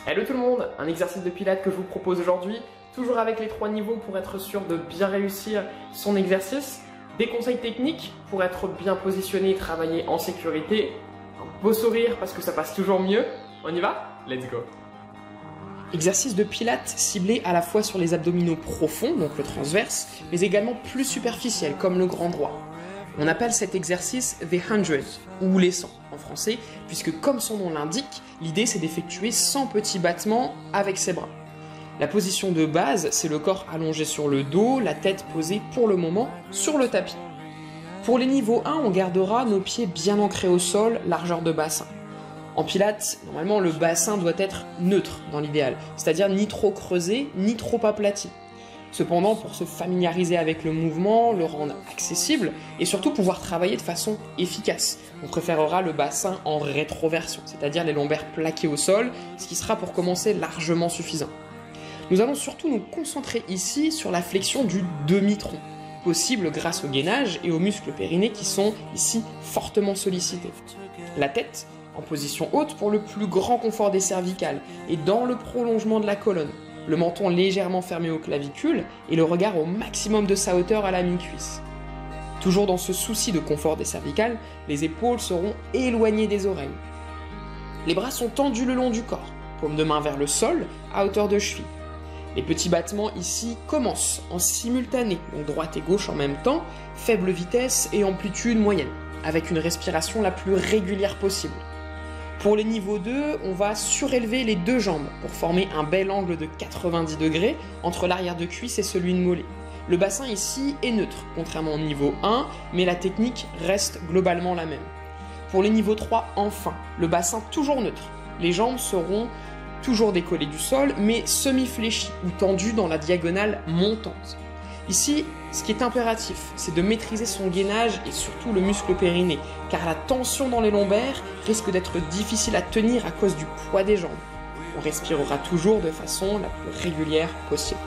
Hello tout le monde, un exercice de pilates que je vous propose aujourd'hui, toujours avec les 3 niveaux pour être sûr de bien réussir son exercice, des conseils techniques pour être bien positionné et travailler en sécurité, un beau sourire parce que ça passe toujours mieux. On y va? Let's go! Exercice de pilates ciblé à la fois sur les abdominaux profonds, donc le transverse, mais également plus superficiels, comme le grand droit. On appelle cet exercice The 100, ou les 100 en français, puisque comme son nom l'indique, l'idée c'est d'effectuer 100 petits battements avec ses bras. La position de base, c'est le corps allongé sur le dos, la tête posée pour le moment sur le tapis. Pour les niveaux 1, on gardera nos pieds bien ancrés au sol, largeur de bassin. En pilates, normalement le bassin doit être neutre dans l'idéal, c'est-à-dire ni trop creusé, ni trop aplati. Cependant, pour se familiariser avec le mouvement, le rendre accessible et surtout pouvoir travailler de façon efficace, on préférera le bassin en rétroversion, c'est-à-dire les lombaires plaqués au sol, ce qui sera pour commencer largement suffisant. Nous allons surtout nous concentrer ici sur la flexion du demi-tronc, possible grâce au gainage et aux muscles périnéés qui sont ici fortement sollicités. La tête, en position haute pour le plus grand confort des cervicales et dans le prolongement de la colonne. Le menton légèrement fermé aux clavicules et le regard au maximum de sa hauteur à la mi-cuisse. Toujours dans ce souci de confort des cervicales, les épaules seront éloignées des oreilles. Les bras sont tendus le long du corps, paume de main vers le sol, à hauteur de cheville. Les petits battements ici commencent en simultané, donc droite et gauche en même temps, faible vitesse et amplitude moyenne, avec une respiration la plus régulière possible. Pour les niveaux 2, on va surélever les deux jambes pour former un bel angle de 90 degrés entre l'arrière de cuisse et celui de mollet. Le bassin ici est neutre, contrairement au niveau 1, mais la technique reste globalement la même. Pour les niveaux 3, enfin, le bassin toujours neutre. Les jambes seront toujours décollées du sol, mais semi-fléchies ou tendues dans la diagonale montante. Ici, ce qui est impératif, c'est de maîtriser son gainage et surtout le muscle périnée, car la tension dans les lombaires risque d'être difficile à tenir à cause du poids des jambes. On respirera toujours de façon la plus régulière possible.